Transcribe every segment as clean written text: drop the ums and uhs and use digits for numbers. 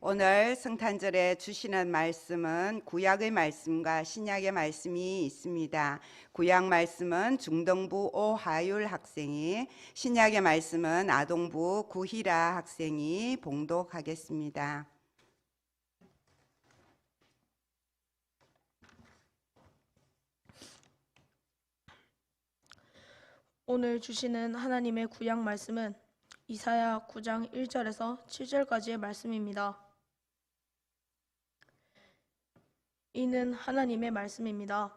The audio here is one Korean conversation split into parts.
오늘 성탄절에 주시는 말씀은 구약의 말씀과 신약의 말씀이 있습니다. 구약 말씀은 중등부 오하율 학생이, 신약의 말씀은 아동부 구희라 학생이 봉독하겠습니다. 오늘 주시는 하나님의 구약 말씀은 이사야 9장 1절에서 7절까지의 말씀입니다. 이는 하나님의 말씀입니다.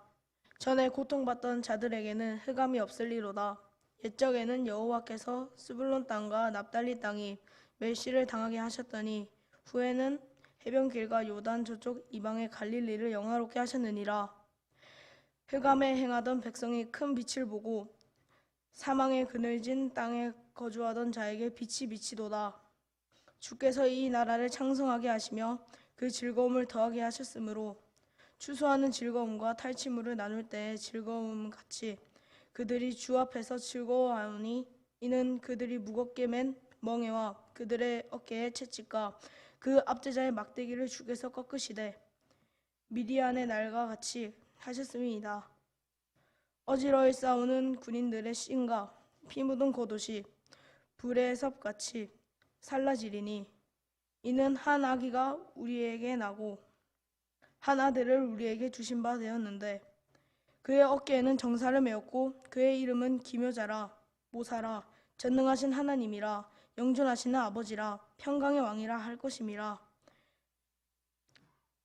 전에 고통받던 자들에게는 흑암이 없을리로다. 옛적에는 여호와께서 스불론 땅과 납달리 땅이 멸시를 당하게 하셨더니 후에는 해변길과 요단 저쪽 이방의 갈릴리를 영화롭게 하셨느니라. 흑암에 행하던 백성이 큰 빛을 보고 사망의 그늘진 땅에 거주하던 자에게 빛이 비치도다. 주께서 이 나라를 창성하게 하시며 그 즐거움을 더하게 하셨으므로 추수하는 즐거움과 탈취물을 나눌 때의 즐거움 같이 그들이 주 앞에서 즐거워하오니 이는 그들이 무겁게 맨 멍에와 그들의 어깨에 채찍과 그 압제자의 막대기를 주께서 꺾으시되 미디안의 날과 같이 하셨음이니이다. 어지러이 싸우는 군인들의 신과 피 묻은 겉옷이 불의 섭같이 살라지리니 이는 한 아기가 우리에게 나고 한 아들을 우리에게 주신 바 되었는데 그의 어깨에는 정사를 메었고 그의 이름은 기묘자라 모사라 전능하신 하나님이라 영존하시는 아버지라 평강의 왕이라 할 것임이라.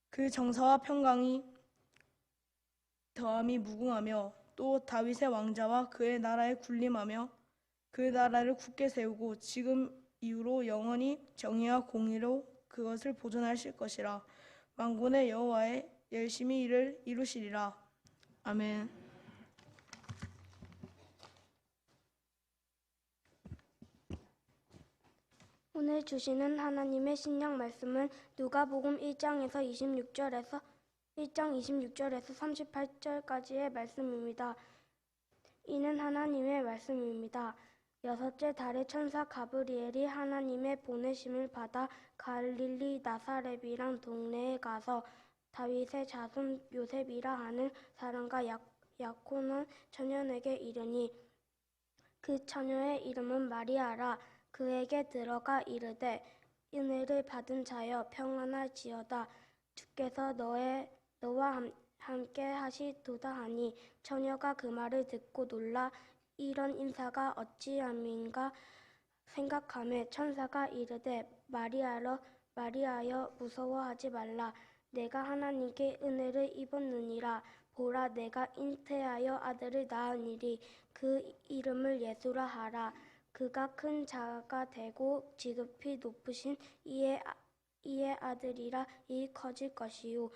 그 정사와 평강이 더함이 무궁하며 또 다윗의 왕자와 그의 나라에 군림하며 그 나라를 굳게 세우고 지금 이후로 영원히 정의와 공의로 그것을 보존하실 것이라. 만군의 여호와의 열심히 이를 이루시리라. 아멘. 오늘 주시는 하나님의 신약 말씀은 누가복음 1장 26절에서 38절까지의 말씀입니다. 이는 하나님의 말씀입니다. 여섯째 달에 천사 가브리엘이 하나님의 보내심을 받아 갈릴리 나사렛이란 동네에 가서 다윗의 자손 요셉이라 하는 사람과 약혼한 처녀에게 이르니 그 처녀의 이름은 마리아라. 그에게 들어가 이르되 은혜를 받은 자여 평안할지어다. 주께서 너와 함께 하시도다 하니 처녀가 그 말을 듣고 놀라 이런 인사가 어찌함인가 생각하며 천사가 이르되 마리아여 무서워하지 말라. 내가 하나님께 은혜를 입었느니라. 보라, 내가 잉태하여 아들을 낳으니리. 그 이름을 예수라 하라. 그가 큰 자가 되고 지극히 높으신 이의 아들이라. 이 커질 것이요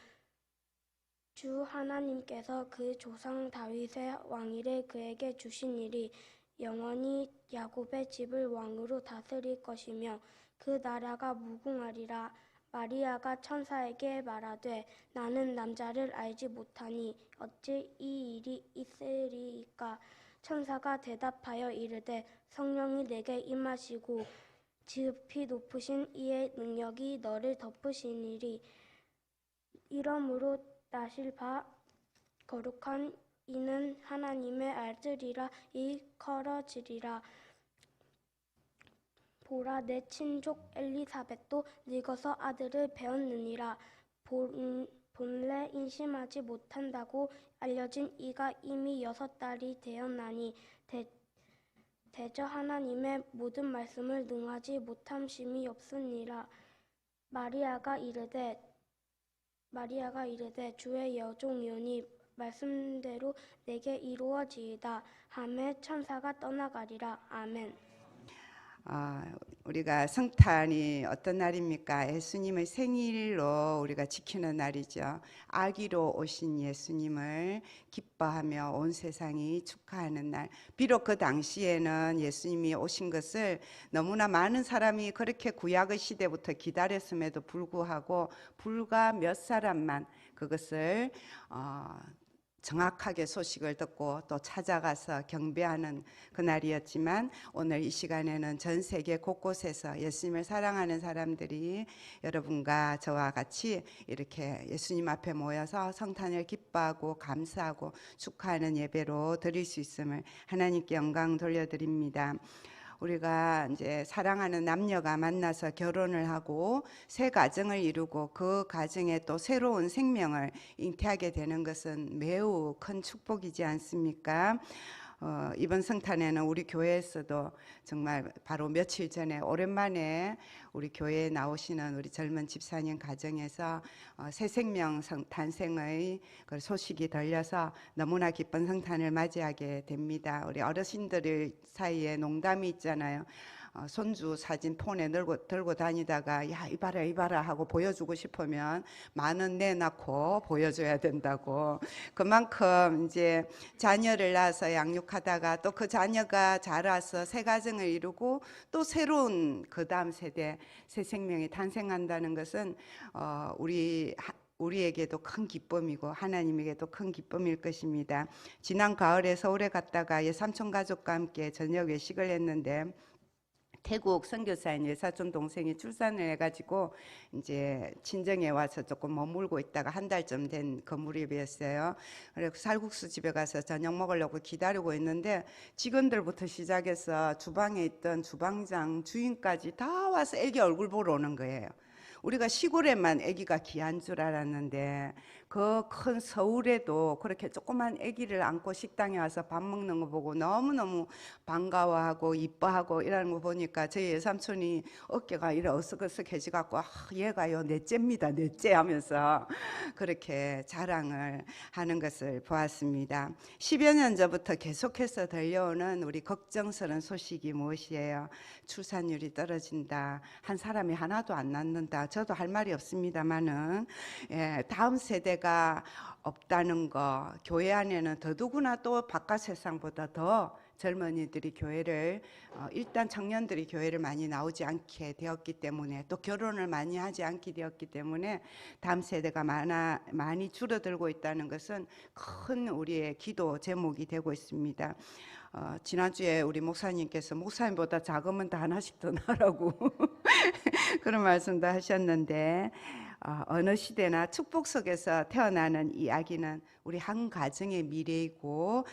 주 하나님께서 그 조상 다윗의 왕위를 그에게 주시니리. 영원히 야곱의 집을 왕으로 다스릴 것이며 그 나라가 무궁하리라. 마리아가 천사에게 말하되 나는 남자를 알지 못하니 어찌 이 일이 있으리이까. 천사가 대답하여 이르되 성령이 내게 임하시고 지극히 높으신 이의 능력이 너를 덮으시니리. 이러므로 나실 바 거룩한 이는 하나님의 아들이라. 이 커러지리라. 보라, 내 친족 엘리사벳도 늙어서 아들을 배었느니라. 본래 임신하지 못한다고 알려진 이가 이미 6달이 되었나니 대저 하나님의 모든 말씀을 능하지 못함심이 없으니라. 마리아가 이르되 주의 여종이오니 말씀대로 내게 이루어지이다 하매 천사가 떠나가리라. 아멘. 우리가 성탄이 어떤 날입니까? 예수님의 생일로 우리가 지키는 날이죠. 아기로 오신 예수님을 기뻐하며 온 세상이 축하하는 날. 비록 그 당시에는 예수님이 오신 것을 너무나 많은 사람이 그렇게 구약의 시대부터 기다렸음에도 불구하고 불과 몇 사람만 그것을 정확하게 소식을 듣고 또 찾아가서 경배하는 그날이었지만 오늘 이 시간에는 전 세계 곳곳에서 예수님을 사랑하는 사람들이 여러분과 저와 같이 이렇게 예수님 앞에 모여서 성탄을 기뻐하고 감사하고 축하하는 예배로 드릴 수 있음을 하나님께 영광 돌려드립니다. 우리가 이제 사랑하는 남녀가 만나서 결혼을 하고 새 가정을 이루고 그 가정에 또 새로운 생명을 잉태하게 되는 것은 매우 큰 축복이지 않습니까? 이번 성탄에는 우리 교회에서도 정말 바로 며칠 전에 오랜만에 우리 교회에 나오시는 우리 젊은 집사님 가정에서 새 생명 탄생의 그 소식이 들려서 너무나 기쁜 성탄을 맞이하게 됩니다. 우리 어르신들 사이에 농담이 있잖아요. 손주 사진 폰에 들고 다니다가 야 이봐라 이봐라 하고 보여주고 싶으면 10,000원 내놓고 보여줘야 된다고. 그만큼 이제 자녀를 낳아서 양육하다가 또 그 자녀가 자라서 새 가정을 이루고 또 새로운 그 다음 세대 새 생명이 탄생한다는 것은 우리에게도 큰 기쁨이고 하나님에게도 큰 기쁨일 것입니다. 지난 가을에 서울에 갔다가 삼촌 가족과 함께 저녁 외식을 했는데 태국 선교사인 외사촌 동생이 출산을 해가지고 이제 친정에 와서 조금 머물고 있다가 한 달쯤 된 그 무렵이었어요. 그래서 쌀국수 집에 가서 저녁 먹으려고 기다리고 있는데 직원들부터 시작해서 주방에 있던 주방장 주인까지 다 와서 애기 얼굴 보러 오는 거예요. 우리가 시골에만 아기가 귀한 줄 알았는데 그 큰 서울에도 그렇게 조그만 아기를 안고 식당에 와서 밥 먹는 거 보고 너무너무 반가워하고 이뻐하고 이러는 거 보니까 저희 외삼촌이 어깨가 이래 어석어석해져 갖고 얘가요 넷째입니다 넷째 하면서 그렇게 자랑을 하는 것을 보았습니다. 10여 년 전부터 계속해서 들려오는 우리 걱정스러운 소식이 무엇이에요? 출산율이 떨어진다. 한 사람이 하나도 안 낳는다. 저도 할 말이 없습니다만은 다음 세대가 없다는 거, 교회 안에는 더더구나 또 바깥 세상보다 더 젊은이들이 교회를 일단 청년들이 교회를 많이 나오지 않게 되었기 때문에 또 결혼을 많이 하지 않게 되었기 때문에 다음 세대가 많이 줄어들고 있다는 것은 큰 우리의 기도 제목이 되고 있습니다. 지난주에 우리 목사님께서 목사님보다 작으면 다 하나씩 더 낳으라고 그런 말씀도 하셨는데 어느 시대나 축복 속에서 태어나는 이 아기는 우리 한 가정의 미래이고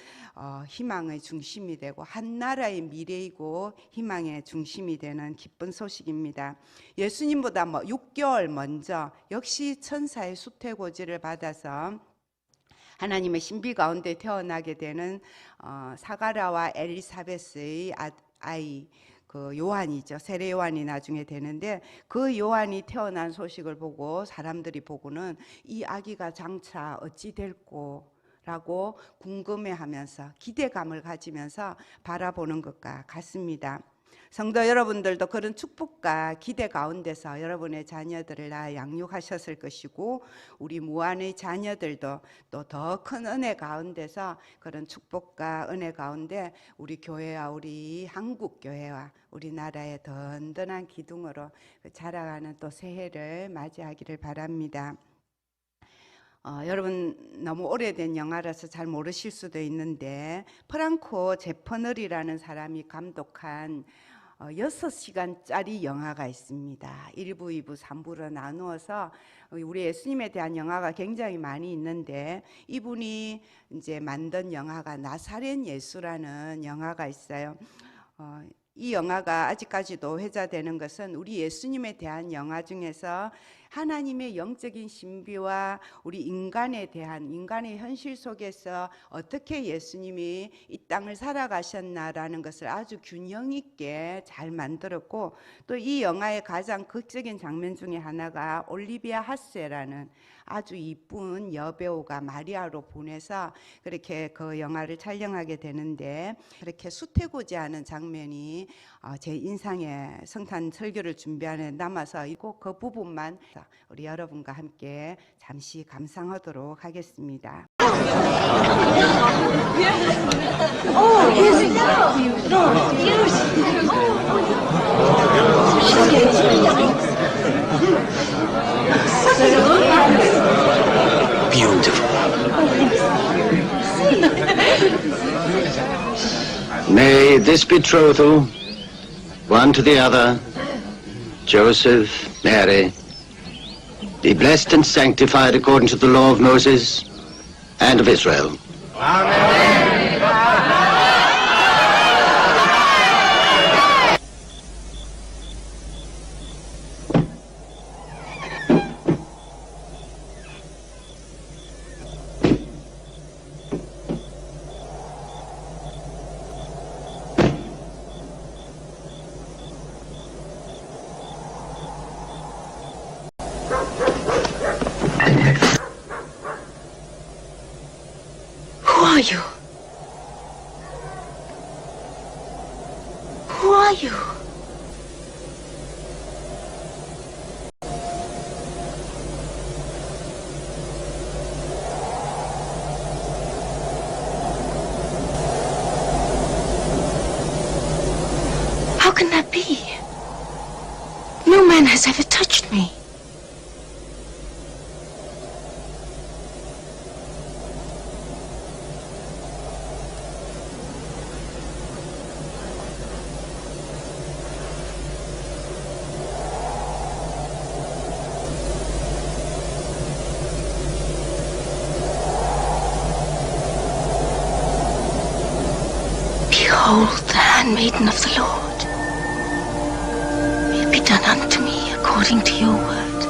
희망의 중심이 되고 한 나라의 미래이고 희망의 중심이 되는 기쁜 소식입니다. 예수님보다 6개월 먼저 역시 천사의 수태고지를 받아서 하나님의 신비 가운데 태어나게 되는 사가랴와 엘리사벳의 아이 그 요한이죠. 세례 요한이 나중에 되는데 그 요한이 태어난 소식을 보고 사람들이 보고는 이 아기가 장차 어찌 될꼬 라고 궁금해하면서 기대감을 가지면서 바라보는 것과 같습니다. 성도 여러분들도 그런 축복과 기대 가운데서 여러분의 자녀들을 양육하셨을 것이고 우리 무한의 자녀들도 또 더 큰 은혜 가운데서 그런 축복과 은혜 가운데 우리 교회와 우리 한국 교회와 우리나라의 든든한 기둥으로 자라가는 또 새해를 맞이하기를 바랍니다. 여러분 너무 오래된 영화라서 잘 모르실 수도 있는데 프랑코 제퍼널이라는 사람이 감독한 6시간짜리 영화가 있습니다. 1부, 2부, 3부로 나누어서 우리 예수님에 대한 영화가 굉장히 많이 있는데 이분이 이제 만든 영화가 나사렛 예수라는 영화가 있어요. 이 영화가 아직까지도 회자되는 것은 우리 예수님에 대한 영화 중에서 하나님의 영적인 신비와 우리 인간에 대한 인간의 현실 속에서 어떻게 예수님이 이 땅을 살아가셨나라는 것을 아주 균형 있게 잘 만들었고 또 이 영화의 가장 극적인 장면 중에 하나가 올리비아 하세라는 아주 이쁜 여배우가 마리아로 보내서 그렇게 그 영화를 촬영하게 되는데 그렇게 수태고지하는 장면이 제 인상에 성탄 설교를 준비하는 남아서 꼭 그 부분만 우리 여러분과 함께 잠시 감상하도록 하겠습니다. Beautiful. May this betrothal, one to the other, Joseph, Mary, be blessed and sanctified according to the law of Moses and of Israel. Who are you? Who are you? How can that be? No man has ever touched me. Behold the handmaiden of the Lord. May it be done unto me according to your word.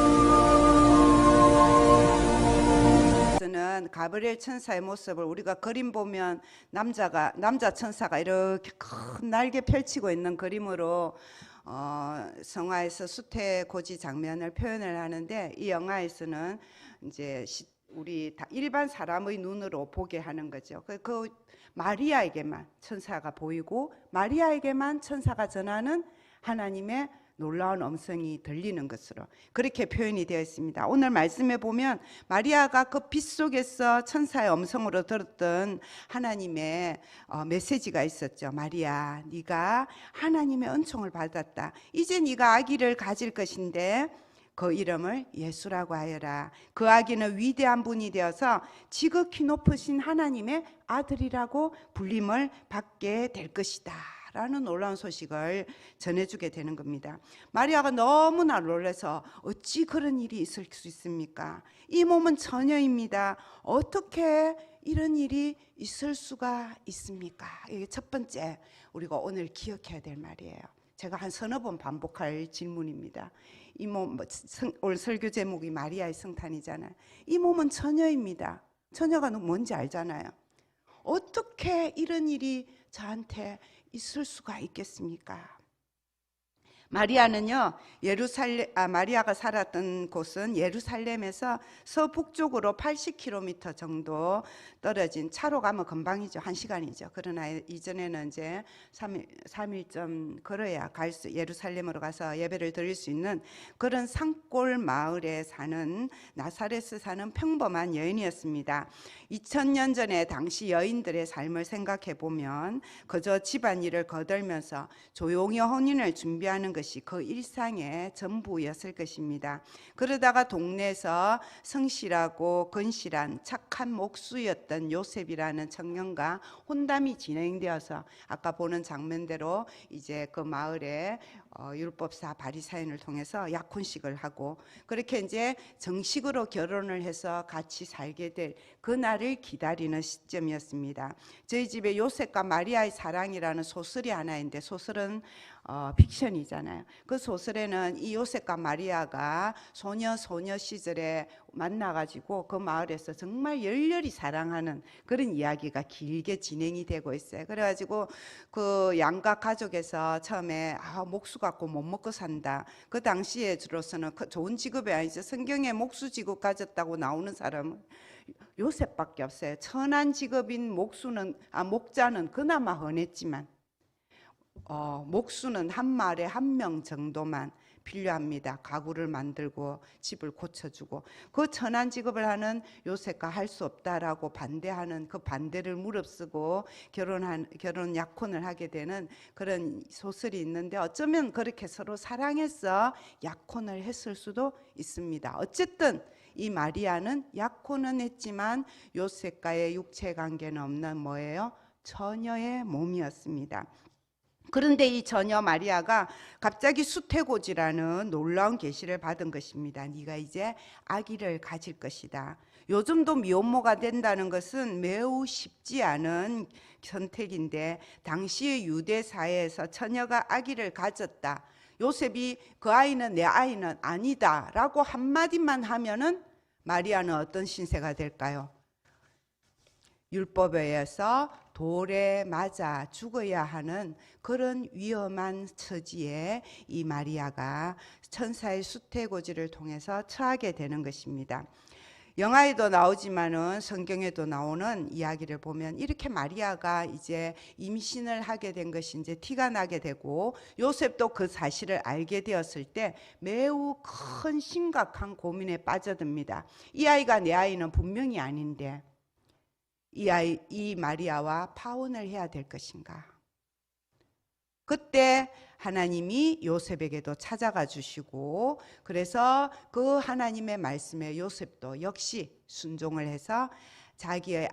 는 가브리엘 천사의 모습을 우리가 그림 보면 남자 천사가 이렇게 큰 날개 펼치고 있는 그림으로 성화에서 수태고지 장면을 표현을 하는데, 이 영화에서는 이제 우리 일반 사람의 눈으로 보게 하는 거죠. 그 마리아에게만 천사가 보이고 마리아에게만 천사가 전하는 하나님의 놀라운 음성이 들리는 것으로 그렇게 표현이 되어 있습니다. 오늘 말씀에 보면 마리아가 그 빛 속에서 천사의 음성으로 들었던 하나님의 메시지가 있었죠. 마리아, 네가 하나님의 은총을 받았다. 이제 네가 아기를 가질 것인데 그 이름을 예수라고 하여라. 그 아기는 위대한 분이 되어서 지극히 높으신 하나님의 아들이라고 불림을 받게 될 것이다 라는 놀라운 소식을 전해주게 되는 겁니다. 마리아가 너무나 놀라서 어찌 그런 일이 있을 수 있습니까? 이 몸은 처녀입니다. 어떻게 이런 일이 있을 수가 있습니까? 이게 첫 번째 우리가 오늘 기억해야 될 말이에요. 제가 한 서너 번 반복할 질문입니다. 이 몸, 오늘 설교 제목이 마리아의 성탄이잖아요. 이 몸은 처녀입니다. 처녀가 뭔지 알잖아요. 어떻게 이런 일이 저한테 있을 수가 있겠습니까? 마리아는요, 마리아가 살았던 곳은 예루살렘에서 서북쪽으로 80km 정도 떨어진, 차로 가면 금방이죠. 1시간이죠. 그러나 이전에는 이제 3일 좀 걸어야 예루살렘으로 가서 예배를 드릴 수 있는 그런 산골 마을에 사는, 나사렛에 사는 평범한 여인이었습니다. 2000년 전에 당시 여인들의 삶을 생각해 보면 그저 집안일을 거들면서 조용히 혼인을 준비하는 것이 그 일상의 전부였을 것입니다. 그러다가 동네에서 성실하고 건실한 착한 목수였던 요셉이라는 청년과 혼담이 진행되어서 아까 보는 장면대로 이제 그 마을에 율법사 바리사인을 통해서 약혼식을 하고 그렇게 이제 정식으로 결혼을 해서 같이 살게 될 그날을 기다리는 시점이었습니다. 저희 집에 요셉과 마리아의 사랑이라는 소설이 하나 있는데, 소설은 픽션이잖아요. 그 소설에는 이 요셉과 마리아가 소녀 시절에 만나가지고 그 마을에서 정말 열렬히 사랑하는 그런 이야기가 길게 진행이 되고 있어요. 그래가지고 그 양가 가족에서 처음에 목수 갖고 못 먹고 산다. 그 당시에 주로서는 좋은 직업이 아니죠. 성경에 목수 직업 가졌다고 나오는 사람은 요셉밖에 없어요. 천한 직업인 목자는 그나마 흔했지만 목수는 한 마을에 1명 정도만 필요합니다. 가구를 만들고 집을 고쳐주고, 그 천한 직업을 하는 요셉과 할 수 없다라고 반대하는 그 반대를 무릅쓰고 결혼 약혼을 하게 되는 그런 소설이 있는데, 어쩌면 그렇게 서로 사랑해서 약혼을 했을 수도 있습니다. 어쨌든 이 마리아는 약혼은 했지만 요셉과의 육체 관계는 없는 뭐예요? 처녀의 몸이었습니다. 그런데 이 처녀 마리아가 갑자기 수태고지라는 놀라운 계시를 받은 것입니다. 네가 이제 아기를 가질 것이다. 요즘도 미혼모가 된다는 것은 매우 쉽지 않은 선택인데 당시의 유대 사회에서 처녀가 아기를 가졌다. 요셉이 그 아이는 내 아이는 아니다 라고 한마디만 하면은 마리아는 어떤 신세가 될까요? 율법에 의해서 돌에 맞아 죽어야 하는 그런 위험한 처지에 이 마리아가 천사의 수태고지를 통해서 처하게 되는 것입니다. 영화에도 나오지만은 성경에도 나오는 이야기를 보면 이렇게 마리아가 이제 임신을 하게 된 것이 이제 티가 나게 되고 요셉도 그 사실을 알게 되었을 때 매우 큰 심각한 고민에 빠져듭니다. 이 아이가 내 아이는 분명히 아닌데 이 마리아와 파혼을 해야 될 것인가? 그때 하나님이 요셉에게도 찾아가 주시고 그래서 그 하나님의 말씀에 요셉도 역시 순종을 해서 자기의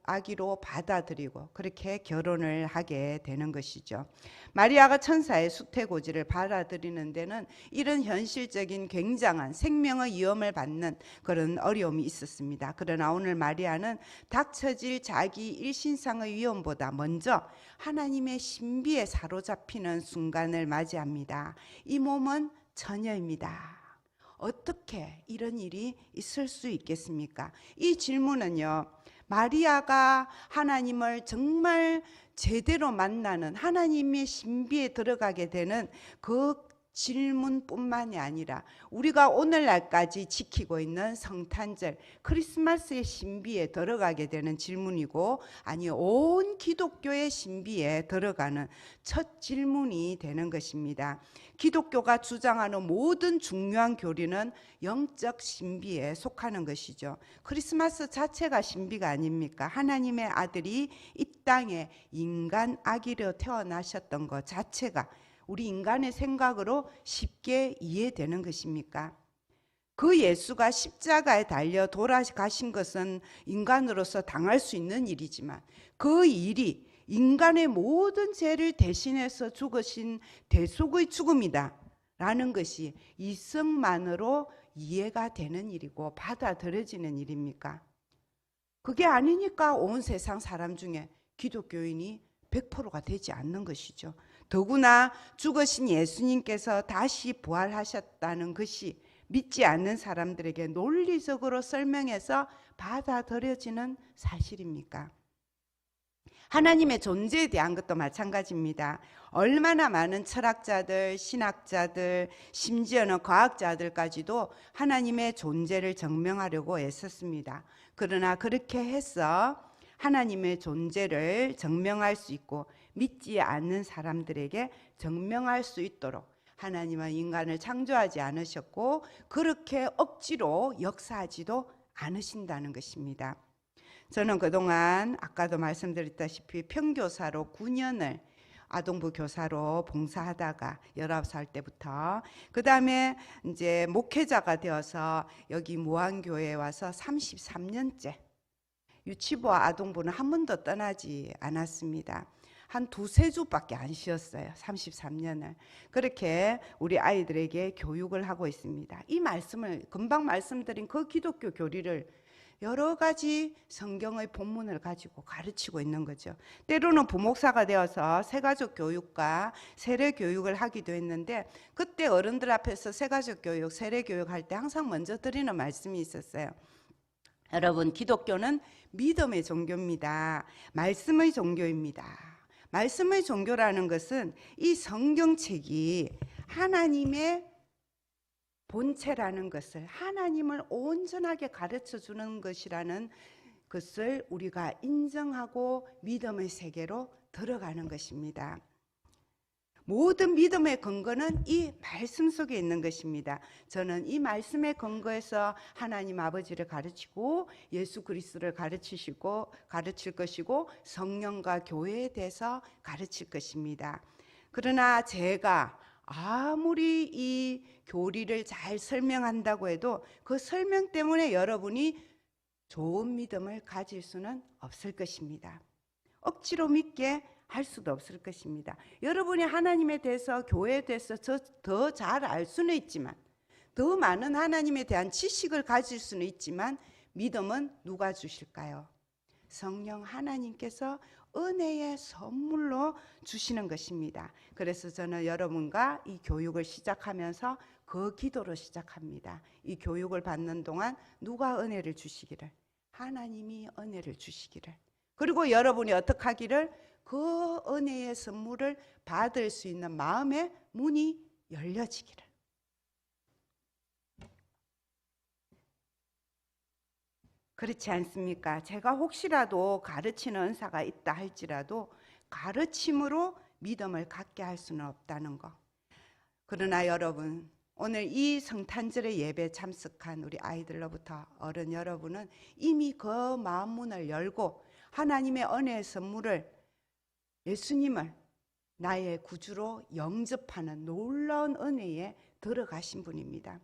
아기로 받아들이고 그렇게 결혼을 하게 되는 것이죠. 마리아가 천사의 수태고지를 받아들이는 데는 이런 현실적인 굉장한 생명의 위험을 받는 그런 어려움이 있었습니다. 그러나 오늘 마리아는 닥쳐질 자기 일신상의 위험보다 먼저 하나님의 신비에 사로잡히는 순간을 맞이합니다. 이 몸은 처녀입니다. 어떻게 이런 일이 있을 수 있겠습니까? 이 질문은요, 마리아가 하나님을 정말 제대로 만나는 하나님의 신비에 들어가게 되는 그 질문뿐만이 아니라 우리가 오늘날까지 지키고 있는 성탄절 크리스마스의 신비에 들어가게 되는 질문이고 아니 온 기독교의 신비에 들어가는 첫 질문이 되는 것입니다. 기독교가 주장하는 모든 중요한 교리는 영적 신비에 속하는 것이죠. 크리스마스 자체가 신비가 아닙니까? 하나님의 아들이 이 땅에 인간 아기로 태어나셨던 것 자체가 우리 인간의 생각으로 쉽게 이해되는 것입니까? 그 예수가 십자가에 달려 돌아가신 것은 인간으로서 당할 수 있는 일이지만 그 일이 인간의 모든 죄를 대신해서 죽으신 대속의 죽음이다 라는 것이 이성만으로 이해가 되는 일이고 받아들여지는 일입니까? 그게 아니니까 온 세상 사람 중에 기독교인이 100%가 되지 않는 것이죠. 더구나 죽으신 예수님께서 다시 부활하셨다는 것이 믿지 않는 사람들에게 논리적으로 설명해서 받아들여지는 사실입니까? 하나님의 존재에 대한 것도 마찬가지입니다. 얼마나 많은 철학자들, 신학자들, 심지어는 과학자들까지도 하나님의 존재를 증명하려고 애썼습니다. 그러나 그렇게 해서 하나님의 존재를 증명할 수 있고 믿지 않는 사람들에게 증명할 수 있도록 하나님은 인간을 창조하지 않으셨고 그렇게 억지로 역사하지도 않으신다는 것입니다. 저는 그동안 아까도 말씀드렸다시피 평교사로 9년을 아동부 교사로 봉사하다가 19살 때부터 그 다음에 이제 목회자가 되어서 여기 무안교회에 와서 33년째 유치부와 아동부는 한 번도 떠나지 않았습니다. 한 두세 주밖에 안 쉬었어요. 33년을. 그렇게 우리 아이들에게 교육을 하고 있습니다. 이 말씀을 금방 말씀드린 그 기독교 교리를 여러 가지 성경의 본문을 가지고 가르치고 있는 거죠. 때로는 부목사가 되어서 새가족 교육과 세례 교육을 하기도 했는데 그때 어른들 앞에서 새가족 교육, 세례 교육 할 때 항상 먼저 드리는 말씀이 있었어요. 여러분, 기독교는 믿음의 종교입니다. 말씀의 종교입니다. 말씀의 종교라는 것은 이 성경책이 하나님의 본체라는 것을 하나님을 온전하게 가르쳐 주는 것이라는 것을 우리가 인정하고 믿음의 세계로 들어가는 것입니다. 모든 믿음의 근거는 이 말씀 속에 있는 것입니다. 저는 이 말씀의 근거에서 하나님 아버지를 가르치고 예수 그리스도를 가르칠 것이고 성령과 교회에 대해서 가르칠 것입니다. 그러나 제가 아무리 이 교리를 잘 설명한다고 해도 그 설명 때문에 여러분이 좋은 믿음을 가질 수는 없을 것입니다. 억지로 믿게 할 수도 없을 것입니다. 여러분이 하나님에 대해서, 교회에 대해서 더 잘 알 수는 있지만, 더 많은 하나님에 대한 지식을 가질 수는 있지만, 믿음은 누가 주실까요? 성령 하나님께서 은혜의 선물로 주시는 것입니다. 그래서 저는 여러분과 이 교육을 시작하면서 그 기도로 시작합니다. 이 교육을 받는 동안 누가 은혜를 주시기를? 하나님이 은혜를 주시기를. 그리고 여러분이 어떻게 하기를? 그 은혜의 선물을 받을 수 있는 마음의 문이 열려지기를. 그렇지 않습니까? 제가 혹시라도 가르치는 은사가 있다 할지라도 가르침으로 믿음을 갖게 할 수는 없다는 거. 그러나 여러분, 오늘 이 성탄절의 예배에 참석한 우리 아이들로부터 어른 여러분은 이미 그 마음문을 열고 하나님의 은혜의 선물을, 예수님을 나의 구주로 영접하는 놀라운 은혜에 들어가신 분입니다.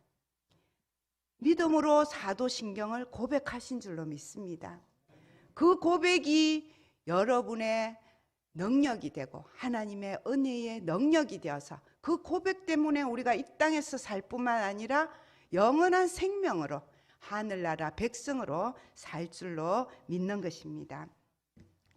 믿음으로 사도신경을 고백하신 줄로 믿습니다. 그 고백이 여러분의 능력이 되고 하나님의 은혜의 능력이 되어서 그 고백 때문에 우리가 이 땅에서 살 뿐만 아니라 영원한 생명으로, 하늘나라 백성으로 살 줄로 믿는 것입니다.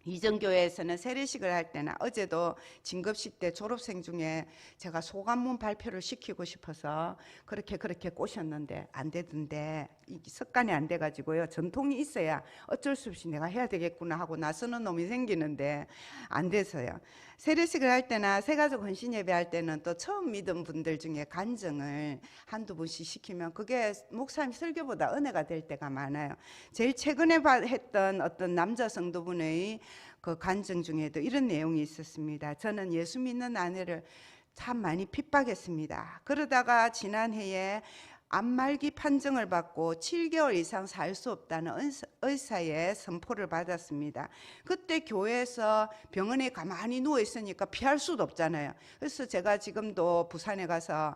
이전교회에서는 세례식을 할 때나, 어제도 진급식 때 졸업생 중에 제가 소감문 발표를 시키고 싶어서 그렇게 꼬셨는데 안 되던데, 습관이 안 돼가지고요. 전통이 있어야 어쩔 수 없이 내가 해야 되겠구나 하고 나서는 놈이 생기는데 안 돼서요. 세례식을 할 때나 새가족 헌신 예배할 때는 또 처음 믿은 분들 중에 간증을 한두 분씩 시키면 그게 목사님 설교보다 은혜가 될 때가 많아요. 제일 최근에 했던 어떤 남자 성도분의 그 간증 중에도 이런 내용이 있었습니다. 저는 예수 믿는 아내를 참 많이 핍박했습니다. 그러다가 지난해에 암말기 판정을 받고 7개월 이상 살 수 없다는 의사의 선포를 받았습니다. 그때 교회에서 병원에 가만히 누워 있으니까 피할 수도 없잖아요. 그래서 제가 지금도 부산에 가서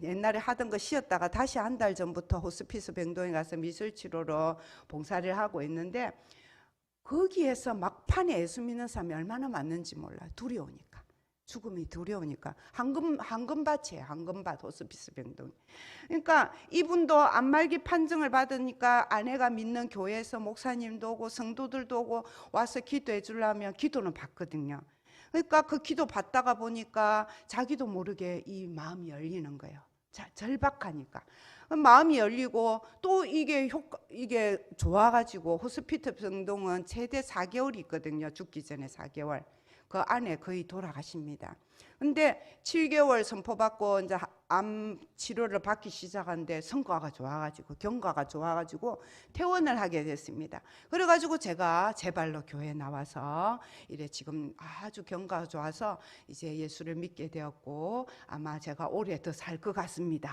옛날에 하던 거 쉬었다가 다시 한 달 전부터 호스피스 병동에 가서 미술치료로 봉사를 하고 있는데, 거기에서 막판에 예수 믿는 사람이 얼마나 많은지 몰라요. 두려우니까. 죽음이 두려우니까. 황금밭이에요. 황금밭, 호스피스 병동. 그러니까 이분도 암말기 판정을 받으니까 아내가 믿는 교회에서 목사님도 오고 성도들도 오고 와서 기도해 주려면 기도는 받거든요. 그러니까 그 기도 받다가 보니까 자기도 모르게 이 마음이 열리는 거예요. 절박하니까. 마음이 열리고 또 이게 좋아가지고, 호스피스 병동은 최대 4개월이 있거든요. 죽기 전에 4개월. 그 안에 거의 돌아가십니다. 근데 7개월 선포받고 이제 암 치료를 받기 시작하는데 성과가 좋아가지고, 경과가 좋아가지고 퇴원을 하게 됐습니다. 그래가지고 제가 제 발로 교회에 나와서 이래 지금 아주 경과가 좋아서 이제 예수를 믿게 되었고, 아마 제가 오래 더 살 것 같습니다.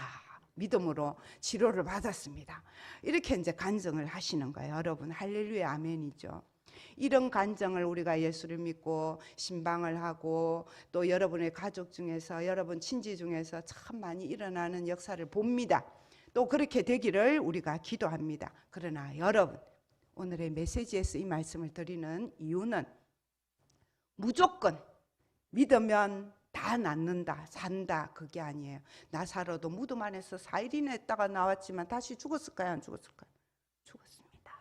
믿음으로 치료를 받았습니다. 이렇게 이제 간증을 하시는 거예요. 여러분, 할렐루야, 아멘이죠. 이런 간증을 우리가 예수를 믿고 신방을 하고 또 여러분의 가족 중에서, 여러분 친지 중에서 참 많이 일어나는 역사를 봅니다. 또 그렇게 되기를 우리가 기도합니다. 그러나 여러분, 오늘의 메시지에서 이 말씀을 드리는 이유는 무조건 믿으면 다 낫는다, 산다, 그게 아니에요. 나사로도 무덤 안에서 4일이나 있다가 나왔지만 다시 죽었을까요? 안 죽었을까요? 죽었습니다.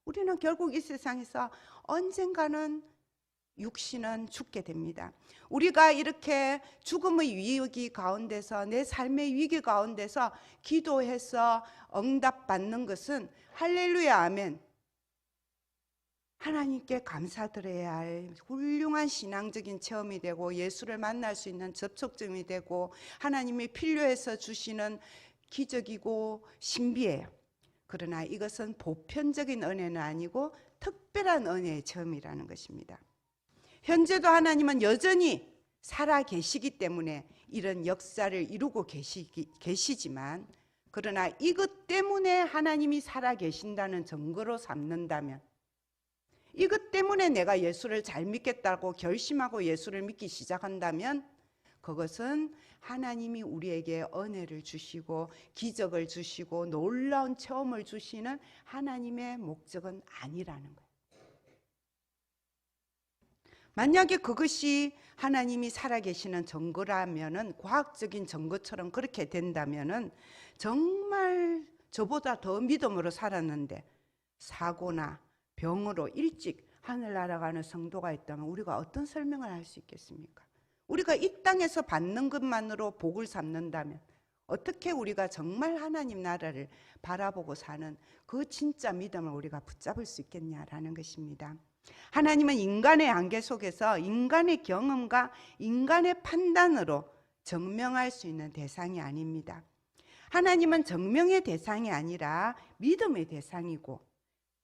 우리는 결국 이 세상에서 언젠가는 육신은 죽게 됩니다. 우리가 이렇게 죽음의 위기 가운데서, 내 삶의 위기 가운데서 기도해서 응답받는 것은 할렐루야, 아멘, 하나님께 감사드려야 할 훌륭한 신앙적인 체험이 되고, 예수를 만날 수 있는 접촉점이 되고, 하나님이 필요해서 주시는 기적이고 신비예요. 그러나 이것은 보편적인 은혜는 아니고 특별한 은혜의 체험이라는 것입니다. 현재도 하나님은 여전히 살아 계시기 때문에 이런 역사를 이루고 계시지만, 그러나 이것 때문에 하나님이 살아 계신다는 증거로 삼는다면, 이것 때문에 내가 예수를 잘 믿겠다고 결심하고 예수를 믿기 시작한다면, 그것은 하나님이 우리에게 은혜를 주시고 기적을 주시고 놀라운 체험을 주시는 하나님의 목적은 아니라는 거예요. 만약에 그것이 하나님이 살아계시는 증거라면은, 과학적인 증거처럼 그렇게 된다면은 정말 저보다 더 믿음으로 살았는데 사고나 병으로 일찍 하늘나라 가는 성도가 있다면 우리가 어떤 설명을 할 수 있겠습니까? 우리가 이 땅에서 받는 것만으로 복을 삼는다면 어떻게 우리가 정말 하나님 나라를 바라보고 사는 그 진짜 믿음을 우리가 붙잡을 수 있겠냐라는 것입니다. 하나님은 인간의 한계 속에서 인간의 경험과 인간의 판단으로 증명할 수 있는 대상이 아닙니다. 하나님은 증명의 대상이 아니라 믿음의 대상이고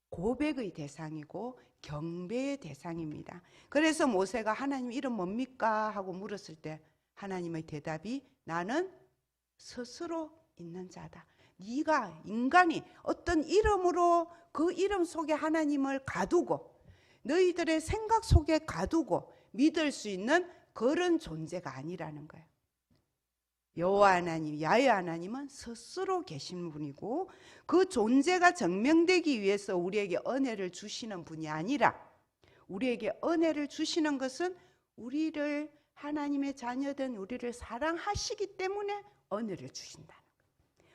고백의 대상이고 경배의 대상입니다. 그래서 모세가 하나님 이름 뭡니까? 하고 물었을 때 하나님의 대답이 나는 스스로 있는 자다. 네가 인간이 어떤 이름으로 그 이름 속에 하나님을 가두고 너희들의 생각 속에 가두고 믿을 수 있는 그런 존재가 아니라는 거예요. 여호와 하나님, 야훼 하나님은 스스로 계신 분이고 그 존재가 증명되기 위해서 우리에게 은혜를 주시는 분이 아니라 우리에게 은혜를 주시는 것은 우리를 하나님의 자녀된 우리를 사랑하시기 때문에 은혜를 주신다는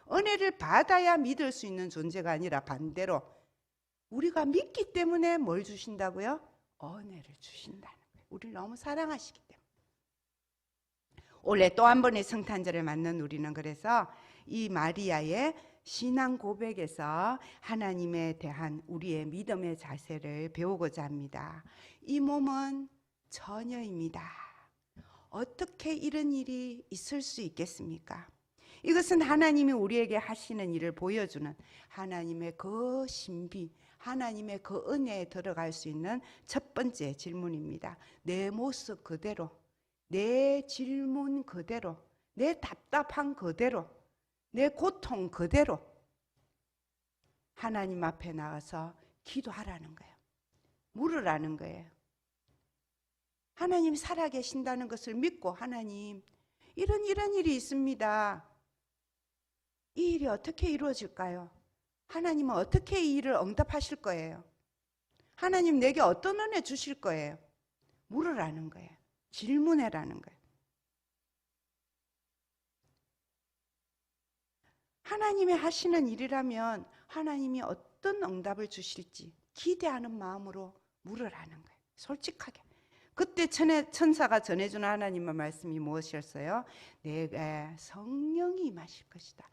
거예요. 은혜를 받아야 믿을 수 있는 존재가 아니라 반대로 우리가 믿기 때문에 뭘 주신다고요? 은혜를 주신다는 거예요. 우리를 너무 사랑하시기 때문에. 올해 또 한 번의 성탄절을 맞는 우리는 그래서 이 마리아의 신앙 고백에서 하나님에 대한 우리의 믿음의 자세를 배우고자 합니다. 이 몸은 처녀입니다. 어떻게 이런 일이 있을 수 있겠습니까? 이것은 하나님이 우리에게 하시는 일을 보여주는 하나님의 그 신비, 하나님의 그 은혜에 들어갈 수 있는 첫 번째 질문입니다. 내 모습 그대로, 내 질문 그대로, 내 답답한 그대로, 내 고통 그대로 하나님 앞에 나가서 기도하라는 거예요. 물으라는 거예요. 하나님 살아계신다는 것을 믿고 하나님 이런 일이 있습니다. 이 일이 어떻게 이루어질까요? 하나님은 어떻게 이 일을 응답하실 거예요? 하나님 내게 어떤 은혜 주실 거예요? 물으라는 거예요. 질문해라는 거예요. 하나님이 하시는 일이라면 하나님이 어떤 응답을 주실지 기대하는 마음으로 물으라는 거예요. 솔직하게. 그때 천사가 전해주는 하나님의 말씀이 무엇이었어요? 내게 성령이 임하실 것이다.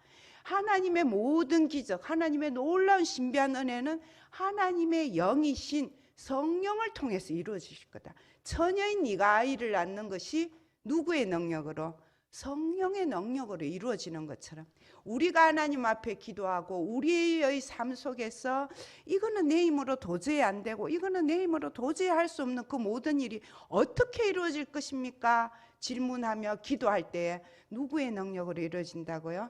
하나님의 모든 기적, 하나님의 놀라운 신비한 은혜는 하나님의 영이신 성령을 통해서 이루어지실 거다. 처녀인 네가 아이를 낳는 것이 누구의 능력으로? 성령의 능력으로 이루어지는 것처럼 우리가 하나님 앞에 기도하고 우리의 삶 속에서 이거는 내 힘으로 도저히 안 되고 이거는 내 힘으로 도저히 할 수 없는 그 모든 일이 어떻게 이루어질 것입니까? 질문하며 기도할 때 누구의 능력으로 이루어진다고요?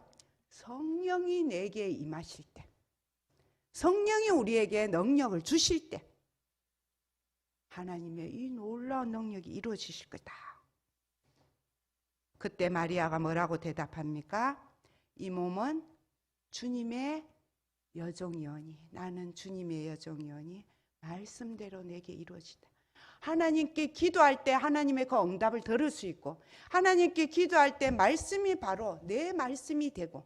성령이 내게 임하실 때, 성령이 우리에게 능력을 주실 때 하나님의 이 놀라운 능력이 이루어지실 거다. 그때 마리아가 뭐라고 대답합니까? 이 몸은 주님의 여종이오니, 나는 주님의 여종이오니 말씀대로 내게 이루어지다. 하나님께 기도할 때 하나님의 그 응답을 들을 수 있고 하나님께 기도할 때 말씀이 바로 내 말씀이 되고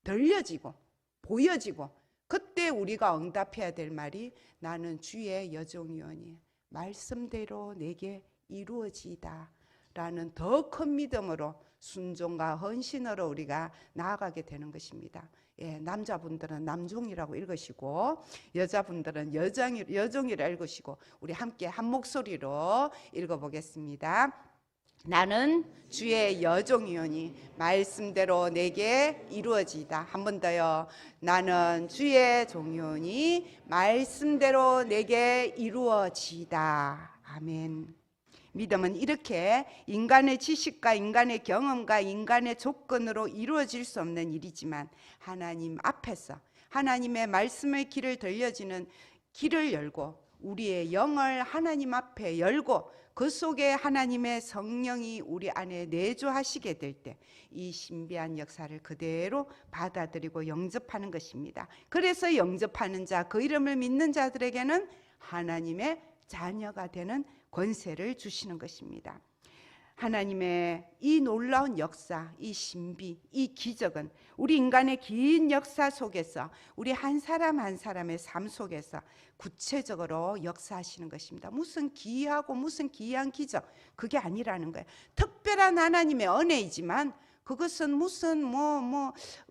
들려지고 보여지고 그때 우리가 응답해야 될 말이 나는 주의 여종이오니 말씀대로 내게 이루어지다 라는 더 큰 믿음으로 순종과 헌신으로 우리가 나아가게 되는 것입니다. 예, 남자분들은 남종이라고 읽으시고 여자분들은 여종이라 읽으시고 우리 함께 한 목소리로 읽어보겠습니다. 나는 주의 여종이오니 말씀대로 내게 이루어지다. 한 번 더요. 나는 주의 종이오니 말씀대로 내게 이루어지다. 아멘. 믿음은 이렇게 인간의 지식과 인간의 경험과 인간의 조건으로 이루어질 수 없는 일이지만 하나님 앞에서 하나님의 말씀의 길을 들려지는 길을 열고 우리의 영을 하나님 앞에 열고 그 속에 하나님의 성령이 우리 안에 내주하시게 될 때 이 신비한 역사를 그대로 받아들이고 영접하는 것입니다. 그래서 영접하는 자, 그 이름을 믿는 자들에게는 하나님의 자녀가 되는 권세를 주시는 것입니다. 하나님의 이 놀라운 역사, 이 신비, 이 기적은 우리 인간의 긴 역사 속에서 우리 한 사람 한 사람의 삶 속에서 구체적으로 역사하시는 것입니다. 무슨 기이하고 무슨 기이한 기적, 그게 아니라는 거예요. 특별한 하나님의 은혜이지만 그것은 무슨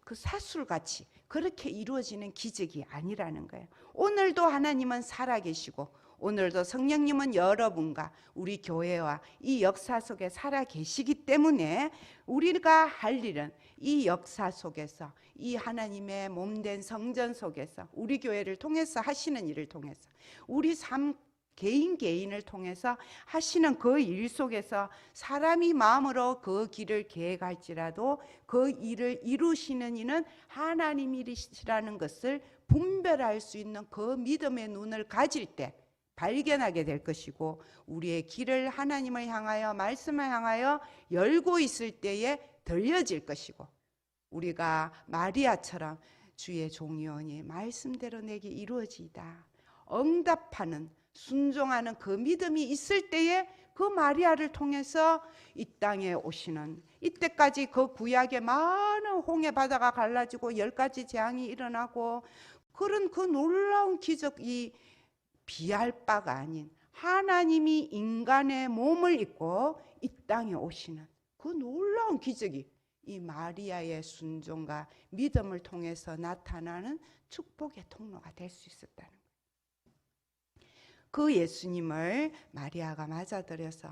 그 사술같이 그렇게 이루어지는 기적이 아니라는 거예요. 오늘도 하나님은 살아계시고 오늘도 성령님은 여러분과 우리 교회와 이 역사 속에 살아계시기 때문에 우리가 할 일은 이 역사 속에서 이 하나님의 몸된 성전 속에서 우리 교회를 통해서 하시는 일을 통해서 우리 삶 개인을 통해서 하시는 그 일 속에서 사람이 마음으로 그 길을 계획할지라도 그 일을 이루시는 이는 하나님이시라는 것을 분별할 수 있는 그 믿음의 눈을 가질 때 발견하게 될 것이고 우리의 길을 하나님을 향하여 말씀을 향하여 열고 있을 때에 들려질 것이고 우리가 마리아처럼 주의 종이오니 말씀대로 내게 이루어지이다 응답하는 순종하는 그 믿음이 있을 때에 그 마리아를 통해서 이 땅에 오시는 이때까지 그 구약의 많은 홍해 바다가 갈라지고 10가지 재앙이 일어나고 그런 그 놀라운 기적이 비할 바가 아닌 하나님이 인간의 몸을 입고 이 땅에 오시는 그 놀라운 기적이 이 마리아의 순종과 믿음을 통해서 나타나는 축복의 통로가 될 수 있었다는 거예요. 그 예수님을 마리아가 맞아들여서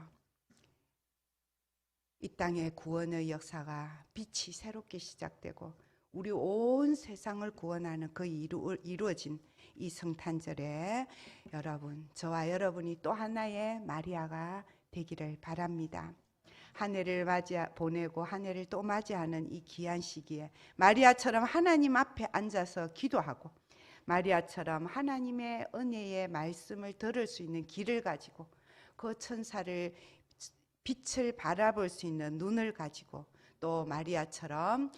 이 땅의 구원의 역사가 빛이 새롭게 시작되고 우리 온 세상을 구원하는 그 이루어진 이 성탄절에 여러분, 저와 여러분이 또 하나의 마리아가 되기를 바랍니다. 한 해를 보내고 한 해를 또 맞이하는 이 귀한 시기에 마리아처럼 하나님 앞에 앉아서 기도하고 마리아처럼 하나님의 은혜의 말씀을 들을 수 있는 길을 가지고 그 천사를 빛을 바라볼 수 있는 눈을 가지고 또 마리아처럼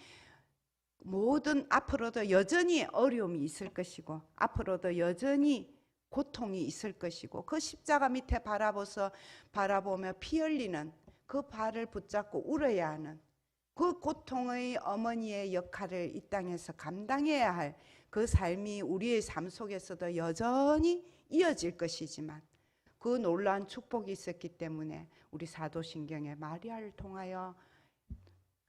모든 앞으로도 여전히 어려움이 있을 것이고 앞으로도 여전히 고통이 있을 것이고 그 십자가 밑에 바라보며 피 흘리는 그 발을 붙잡고 울어야 하는 그 고통의 어머니의 역할을 이 땅에서 감당해야 할 그 삶이 우리의 삶 속에서도 여전히 이어질 것이지만 그 놀라운 축복이 있었기 때문에 우리 사도신경에 마리아를 통하여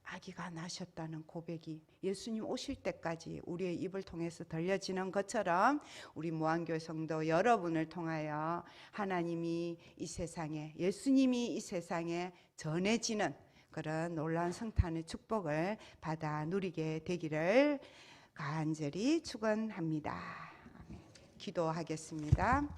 아기가 나셨다는 고백이 예수님 오실 때까지 우리의 입을 통해서 들려지는 것처럼 우리 무한교회 성도 여러분을 통하여 하나님이 이 세상에 예수님이 이 세상에 전해지는 그런 놀라운 성탄의 축복을 받아 누리게 되기를 간절히 축원합니다. 기도하겠습니다.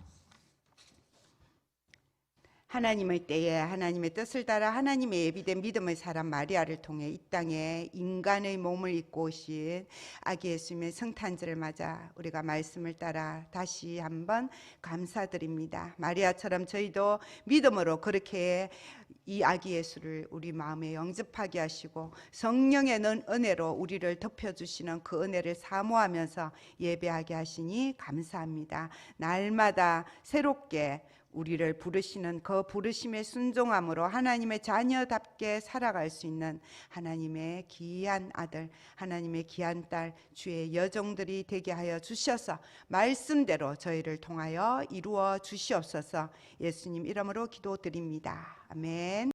하나님의 때에 하나님의 뜻을 따라 하나님의 예비된 믿음의 사람 마리아를 통해 이 땅에 인간의 몸을 입고 오신 아기 예수님의 성탄절을 맞아 우리가 말씀을 따라 다시 한번 감사드립니다. 마리아처럼 저희도 믿음으로 그렇게 이 아기 예수를 우리 마음에 영접하게 하시고 성령의 은혜로 우리를 덮여주시는 그 은혜를 사모하면서 예배하게 하시니 감사합니다. 날마다 새롭게 우리를 부르시는 그 부르심에 순종함으로 하나님의 자녀답게 살아갈 수 있는 하나님의 귀한 아들, 하나님의 귀한 딸, 주의 여종들이 되게 하여 주셔서 말씀대로 저희를 통하여 이루어 주시옵소서. 예수님 이름으로 기도드립니다. 아멘.